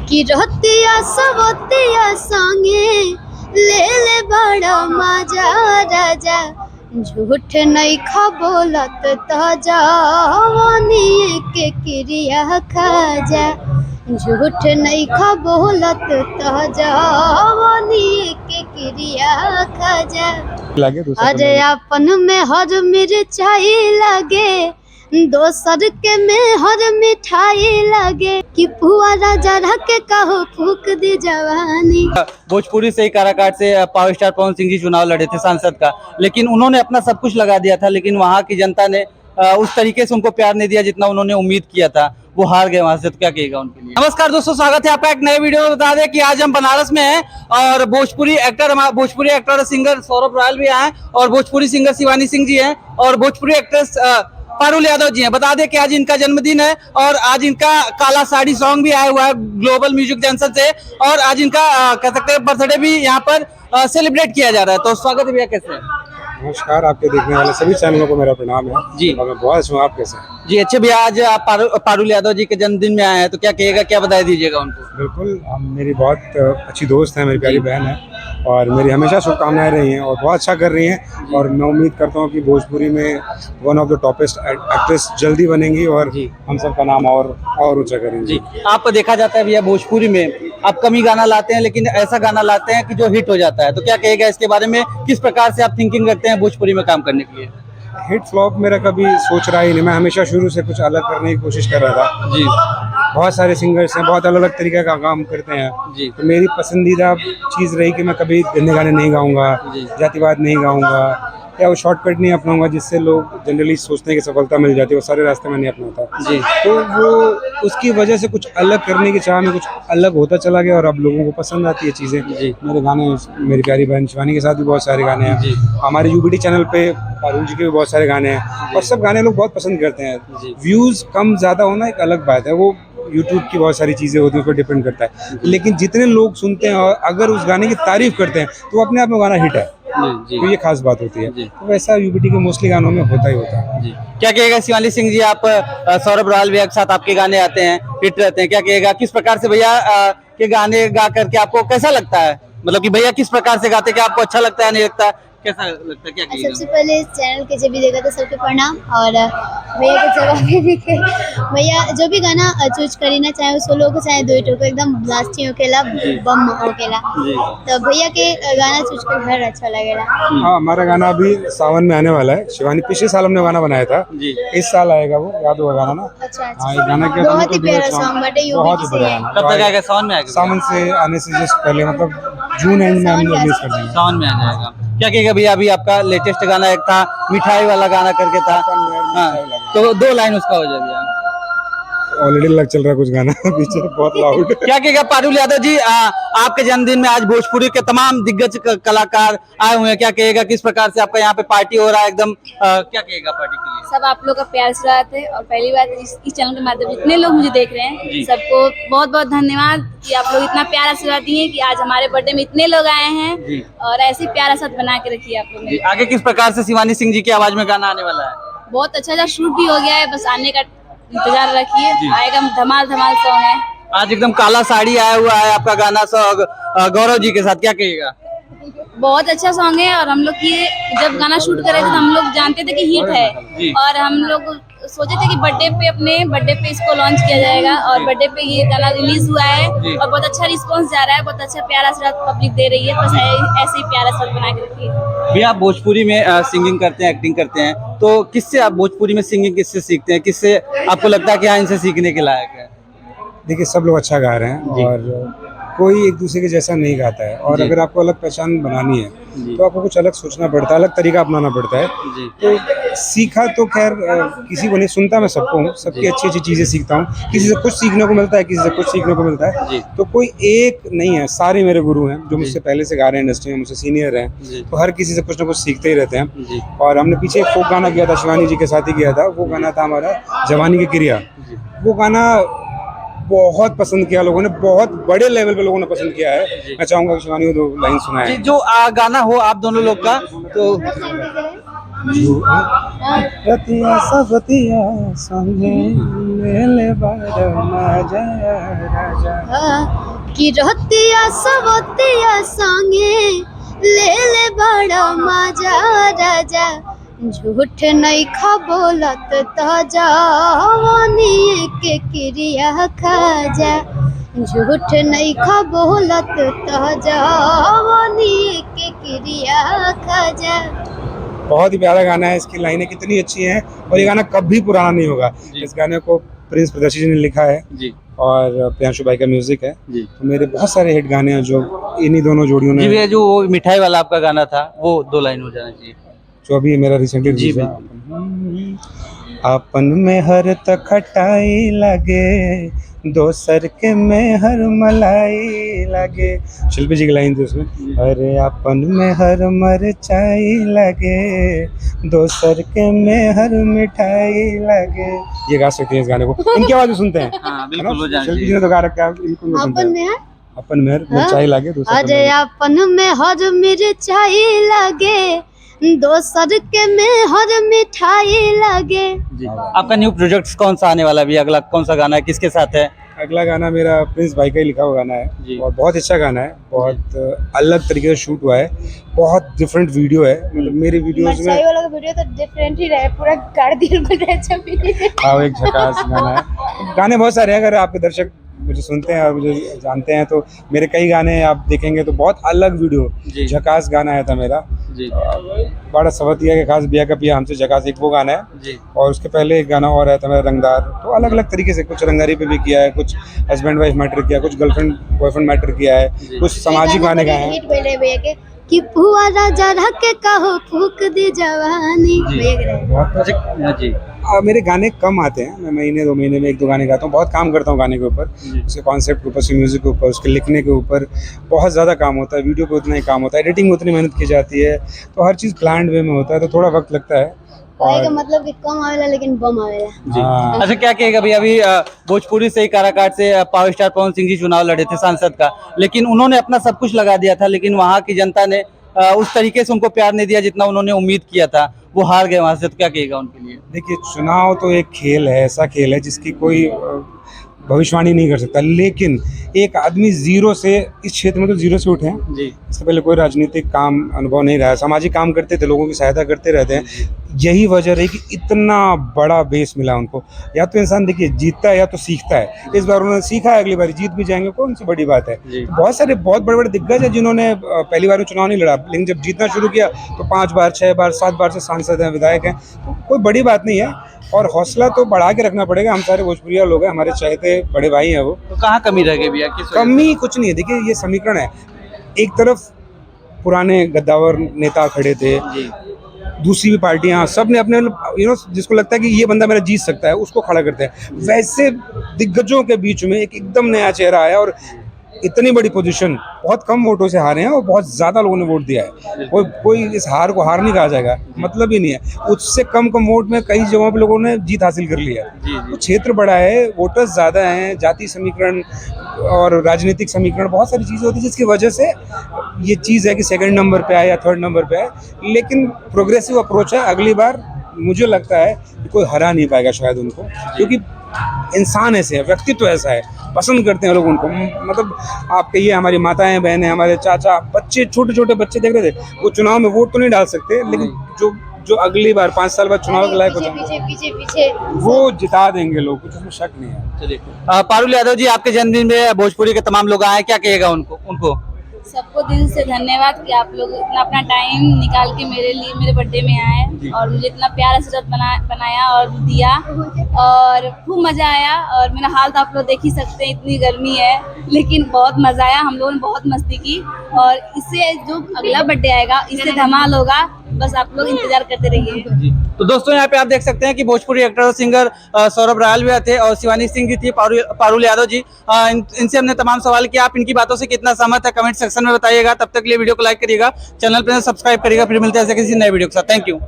कि रहतिया सबतिया संगे ले ले बड़ा मजा राजा झूठ नहीं बोलत तजवानी के क्रिया खाजा झूठ नहीं बोलत तजवानी के क्रिया खाजा अरे अपन में हर मिर्चाई लगे दोसर के में हर मिठाई लगे कि पुआ राजा के कहो फूक दी जवानी। भोजपुरी से ही काराकाट से पावर स्टार पवन सिंह जी चुनाव लड़े थे सांसद का, लेकिन उन्होंने अपना सब कुछ लगा दिया था, लेकिन वहाँ की जनता ने उस तरीके से उनको प्यार नहीं दिया जितना उन्होंने उम्मीद किया था, वो हार गए वहां से। तो क्या कहेगा उनके लिए? नमस्कार दोस्तों, स्वागत है आपका एक नए वीडियो में। बता दें कि आज हम बनारस में हैं और भोजपुरी एक्टर और सिंगर सौरभ रायल भी आए और भोजपुरी सिंगर शिवानी सिंह जी हैं और भोजपुरी एक्ट्रेस पारुल यादव जी हैं। बता दें कि आज इनका जन्मदिन है और आज इनका काला साड़ी सॉन्ग भी आया हुआ है ग्लोबल म्यूजिक जंक्शन से और आज इनका कह सकते हैं बर्थडे भी यहाँ पर सेलिब्रेट किया जा रहा है। तो स्वागत है भैया, कैसे हैं? नमस्कार, आपके देखने वाले सभी चैनलों को मेरा प्रणाम है जी। और मैं बहुत अच्छा हूँ। आप कैसे हैं? जी अच्छे भैया, आज आप पारुल यादव जी के जन्मदिन में आए हैं, तो क्या कहेगा, क्या बधाई दीजिएगा उनको? बिल्कुल, मेरी बहुत अच्छी दोस्त है, मेरी प्यारी बहन है और मेरी हमेशा शुभकामनाएं रही हैं और बहुत अच्छा कर रही हैं और मैं उम्मीद करता हूँ कि भोजपुरी में one of the toppest actress जल्दी बनेंगी और हम सबका नाम और ऊंचा करेंगे। जी, आप देखा जाता है भैया भोजपुरी में आप कम ही गाना लाते हैं, लेकिन ऐसा गाना लाते हैं कि जो हिट हो जाता है, तो क्या कहेगा इसके बारे में? किस प्रकार से आप थिंकिंग रखते हैं भोजपुरी में काम करने के लिए? हिट फ्लॉप मेरा कभी सोच रहा ही नहीं, मैं हमेशा शुरू से कुछ अलग करने की कोशिश कर रहा था जी। बहुत सारे सिंगर्स हैं, बहुत अलग अलग तरीके का काम करते हैं जी। तो मेरी पसंदीदा चीज़ रही कि मैं कभी गंदे गाने नहीं गाऊंगा, जातिवाद नहीं गाऊंगा या वो शॉर्टकट नहीं अपनाऊंगा जिससे लोग जनरली सोचते हैं कि सफलता मिल जाती है, वो सारे रास्ते में नहीं अपनाता जी। तो वो उसकी वजह से कुछ अलग करने की चाह में कुछ अलग होता चला गया और अब लोगों को पसंद आती है चीज़ें। मेरे गाने, मेरी प्यारी बहन शिवानी के साथ भी बहुत सारे गाने हैं, हमारे यूबीटी चैनल पे पारुल जी के भी बहुत सारे गाने हैं और सब गाने लोग बहुत पसंद करते हैं। व्यूज़ कम ज़्यादा होना एक अलग बात है, वो यूट्यूब की बहुत सारी चीज़ें होती हैं, उस पर डिपेंड करता है, लेकिन जितने लोग सुनते हैं और अगर उस गाने की तारीफ करते हैं तो अपने आप में गाना हिट है जी। तो ये खास बात होती है। तो वैसा यूबीटी के मोस्टली गानों में होता ही होता है जी। क्या कहेगा शिवानी सिंह जी, आप सौरभ रायल भैया के साथ आपके गाने आते हैं, हिट रहते हैं, क्या कहेगा किस प्रकार से भैया के गाने गा करके आपको कैसा लगता है? मतलब कि भैया किस प्रकार से गाते हैं, क्या आपको अच्छा लगता है, नहीं लगता, कैसा लगता है, क्या कहेगा? सबसे पहले चैनल के जब भी देखा था सबके प्रणाम और भैया के जवाब भी देखे। भैया जो भी गाना चूज करी ना, चाहे सोलो को चाहे दुइटो को, एकदम ब्लास्टी होकेला बम होकेला, तो भैया के गाना चूज कर घर अच्छा लगेगा। हाँ, हमारा गाना अभी सावन में आने वाला है। शिवानी पिछले साल हमने गाना बनाया था, इस साल आएगा, वो याद होगा गाना ना? अच्छा। हाँ, ये गाना क्या बहुत ही प्यारा सॉन्ग बटे, बहुत ही बढ़िया। कब तक आएगा? सावन में आएगा? सावन से आने से जस्ट पहले, मतलब जून एंड में हम रिलीज कर देंगे। सावन में आ जाएगा। क्या कहेगा भैया, अभी आपका लेटेस्ट गाना एक था, मिठाई वाला गाना करके था, हाँ, तो 2 लाइन उसका हो जाए भैया। ऑलरेडी लग चल रहा है कुछ गाना पीछे बहुत लाउड। क्या कहेगा पारुल यादव जी, आपके जन्मदिन में आज भोजपुरी के तमाम दिग्गज कलाकार आए हुए हैं, क्या कहेगा किस प्रकार से आपका यहाँ पे पार्टी हो रहा है एकदम, क्या कहेगा पार्टी के लिए? सब आप लोग का प्यार से आते हैं और पहली बार इस चैनल के माध्यम से इतने लोग मुझे देख रहे हैं, सबको बहुत बहुत धन्यवाद कि आप लोग इतना प्यार आशीर्वाद दिए कि आज हमारे बर्थडे में इतने लोग आए हैं और ऐसे प्यारा साथ बना के रखिए आप लोग। आगे किस प्रकार से शिवानी सिंह जी की आवाज में गाना आने वाला है? बहुत अच्छा शूट भी हो गया है, बस आने का इंतजार रखिए, आएगा धमाल धमाल सॉन्ग है। आज एकदम काला साड़ी आया हुआ है आपका गाना गौरव जी के साथ, क्या कहेगा? बहुत अच्छा सॉन्ग है और हम लोग की जब गाना शूट कर रहे थे तो हम लोग जानते थे कि हिट है और हम लोग सोचे थे कि बर्थडे पे इसको लॉन्च किया जाएगा और बर्थडे पे ये गाना रिलीज हुआ है और बहुत अच्छा रिस्पांस जा रहा है, बहुत अच्छा प्यारा सा पब्लिक दे रही है, बस ऐसे ही प्यारा सा बना के रखिए। भैया आप भोजपुरी में सिंगिंग करते हैं, एक्टिंग करते हैं, तो किससे आप भोजपुरी में सिंगिंग किससे सीखते हैं, किससे आपको लगता है कि हाँ इनसे सीखने के लायक है? देखिए, सब लोग अच्छा गा रहे हैं और कोई एक दूसरे के जैसा नहीं गाता है और अगर आपको अलग पहचान बनानी है तो आपको कुछ अलग सोचना पड़ता है, अलग तरीका अपनाना पड़ता है। तो सीखा तो खैर किसी को नहीं, सुनता मैं सबको हूँ, सबकी अच्छी अच्छी चीज़ें सीखता हूँ, किसी से कुछ सीखने को मिलता है, किसी से कुछ सीखने को मिलता है, तो कोई एक नहीं है, सारे मेरे गुरु हैं जो मुझसे पहले से गा रहे हैं इंडस्ट्री में, मुझसे सीनियर हैं, तो हर किसी से कुछ ना कुछ सीखते ही रहते हैं। और हमने पीछे एक फोक गाना किया था, शिवानी जी के साथ ही किया था, वो गाना था हमारा जवानी की क्रिया। वो गाना बहुत पसंद किया लोगों ने, बहुत बड़े लेवल पे लोगों ने पसंद किया है। मैं चाहूंगा कि शिवानी को 2 लाइन सुनाए। जो गाना हो आप दोनों लोग का, तो रतिया सबतिया संगे ले ले बार मजा राजा। कि रहतिया सबतिया संगे ले ले बड़ा मजा राजा। झूठ नहीं खा बोलत त जवानी के क्रिया खाजा। झूठ नहीं खा बोलत त जवानी के क्रिया खाजा। बहुत ही प्यारा गाना है, इसकी लाइनें कितनी अच्छी हैं और ये गाना कभी पुराना नहीं होगा। इस गाने को प्रिंस प्रदर्शी जी ने लिखा है जी और प्रियांशु भाई का म्यूजिक है जी। तो मेरे बहुत सारे हिट गाने हैं जो इन्हीं दोनों जोड़ियों जी ने, भैया जो वो मिठाई वाला आपका गाना था वो 2 लाइन हो जाना चाहिए। जो अभी मेरा रिसेंटली जी रिलीज है। अपन में हर तक खटाई लगे, दोसर के में हर मलाई लगे। शिल्पी जी की लाइन थी उसमें, अरे अपन में हर मरचाई लगे, दोसर के में हर मिठाई लगे। ये गा सकते हैं इस गाने को, इनकी आवाज सुनते हैं। हाँ, बिल्कुल है ना? हो जाना शिल्पी जी चाहिए। ने तो गा रखा है, इनको भी सुनते अपन हैं। में है अपन में हर मिरचाई लगे, दोसर के अरे में अपन में हर मिर्चाई लगे, दोसर के में हर मिठाई लगे। जी। आपका न्यू प्रोजेक्ट कौन सा आने वाला है अभी? अगला कौन सा गाना है, किसके साथ है? अगला गाना मेरा प्रिंस भाई का ही लिखा हुआ गाना जी। है और बहुत अच्छा गाना है, बहुत अलग तरीके से शूट हुआ है, बहुत डिफरेंट वीडियो है। मतलब मेरी वीडियोस मिर्चाई में वाला का वीडियो तो डिफरेंट ही रहे, पूरा गाड़ दिल को रहे छवि। हाँ एक झकास गाना है। गाने बहुत सारे हैं, अगर आपके दर्शक मुझे सुनते हैं और मुझे जानते हैं तो मेरे कई गाने आप देखेंगे तो बहुत अलग वीडियो जी। झकास गाना आया था मेरा। जी बड़ा सवतिया के खास बिया का पिया हमसे झकास, एक वो गाना है जी और उसके पहले एक गाना और आया था मेरा रंगदार। तो अलग अलग तरीके से कुछ रंगदारी पे भी किया है, कुछ हस्बैंड वाइफ मैटर किया, कुछ गर्लफ्रेंड बॉयफ्रेंड मैटर किया है, कुछ सामाजिक गाने गाए हैं। हिट पहले भैया के कि पुआ राजा रख के कहो फूक दी जवानी। बहुत अच्छा जी। मेरे गाने कम आते हैं, मैं महीने 2 महीने में 1-2 गाने गाता हूँ। बहुत काम करता हूँ गाने के ऊपर, उसके कॉन्सेप्ट के ऊपर, उसके म्यूजिक के ऊपर, उसके लिखने के ऊपर बहुत ज़्यादा काम होता है। वीडियो पे उतना ही काम होता है, एडिटिंग में उतनी मेहनत की जाती है, तो हर चीज़ प्लान्ड वे में होता है तो थोड़ा वक्त लगता है। कहे का मतलब कि कम आवेला लेकिन बम आवेला। जी। हाँ। अच्छा क्या कहेगा भैया, अभी भोजपुरी से ही काराकाट से पावर स्टार पवन सिंह जी चुनाव लड़े थे सांसद का, लेकिन उन्होंने अपना सब कुछ लगा दिया था, लेकिन वहाँ की जनता ने उस तरीके से उनको प्यार नहीं दिया जितना उन्होंने उम्मीद किया था, वो हार गए वहाँ से। तो क्या कहेगा उनके लिए? देखिए चुनाव तो एक खेल है, ऐसा खेल है जिसकी कोई भविष्यवाणी नहीं कर सकता, लेकिन एक आदमी जीरो से, इस क्षेत्र में तो जीरो से उठे हैं। जी इससे पहले कोई राजनीतिक काम अनुभव नहीं रहा है, सामाजिक काम करते थे, लोगों की सहायता करते रहते हैं। यही वजह रही कि इतना बड़ा बेस मिला उनको। या तो इंसान देखिए जीतता है या तो सीखता है। इस बार उन्होंने सीखा है, अगली बार जीत भी जाएंगे, कौन सी बड़ी बात है। तो बहुत सारे बहुत बड़े बड़े दिग्गज हैं जिन्होंने पहली बार चुनाव नहीं लड़ा, लेकिन जब जीतना शुरू किया तो 5 बार 6 बार 7 बार से सांसद हैं, विधायक हैं, तो कोई बड़ी बात नहीं है। और हौसला तो बढ़ा के रखना पड़ेगा। हम सारे भोजपुरिया लोग हैं, हमारे चाहते बड़े भाई हैं वो। तो कहाँ कमी रह गई भैया? किस वजह से? कमी कुछ नहीं है, देखिए ये समीकरण है। एक तरफ पुराने गद्दावर नेता खड़े थे, जी दूसरी भी पार्टियां, सब ने अपने जिसको लगता है कि ये बंदा मेरा जीत सकता है उसको खड़ा करते हैं। वैसे दिग्गजों के बीच में एक एकदम नया चेहरा आया और इतनी बड़ी पोजीशन, बहुत कम वोटों से हारे हैं और बहुत ज्यादा लोगों ने वोट दिया है। कोई इस हार को हार नहीं कहा जाएगा, मतलब ही नहीं है। उससे कम वोट में कई जगहों पे लोगों ने जीत हासिल कर लिया है। तो क्षेत्र बड़ा है, वोटर्स ज्यादा हैं, जाति समीकरण और राजनीतिक समीकरण, बहुत सारी चीजें होती है जिसकी वजह से ये चीज है कि 2nd नंबर पे आए या 3rd नंबर पे आए। लेकिन प्रोग्रेसिव अप्रोच है, अगली बार मुझे लगता है कि कोई हरा नहीं पाएगा शायद उनको, क्योंकि इंसान ऐसे है, व्यक्तित्व ऐसा है, पसंद करते हैं लोग उनको। मतलब आप कहिए हमारी माताएं बहनें, हमारे चाचा, बच्चे, छोटे छोटे बच्चे देख रहे थे, वो चुनाव में वोट तो नहीं डाल सकते, लेकिन जो अगली बार 5 साल बाद चुनाव के लायक हो जाएंगे पीछे वो जिता देंगे लोग, कुछ उसमें शक नहीं है। चलिए पारुल यादव जी, आपके जन्मदिन में भोजपुरी के तमाम लोग आए, क्या कहेगा उनको? सबको दिल से धन्यवाद कि आप लोग इतना अपना टाइम निकाल के मेरे लिए मेरे बर्थडे में आए और मुझे इतना प्यारा सजावट बनाया और दिया, और खूब मज़ा आया। और मेरा हाल तो आप लोग देख ही सकते हैं, इतनी गर्मी है, लेकिन बहुत मज़ा आया। हम लोगों ने बहुत मस्ती की और इससे जो अगला बर्थडे आएगा इससे धमाल होगा, बस आप लोग इंतजार करते रहिए। तो दोस्तों यहाँ पे आप देख सकते हैं कि भोजपुरी एक्टर और सिंगर सौरभ रायल भी थे और शिवानी सिंह जी थी, पारुल यादव जी। इनसे हमने तमाम सवाल किया। आप इनकी बातों से कितना सहमत है कमेंट सेक्शन में बताइएगा। तब तक के लिए वीडियो को लाइक करिएगा, चैनल पर सब्सक्राइब करिएगा। फिर मिलते हैं ऐसे किसी नए वीडियो के साथ। Thank you.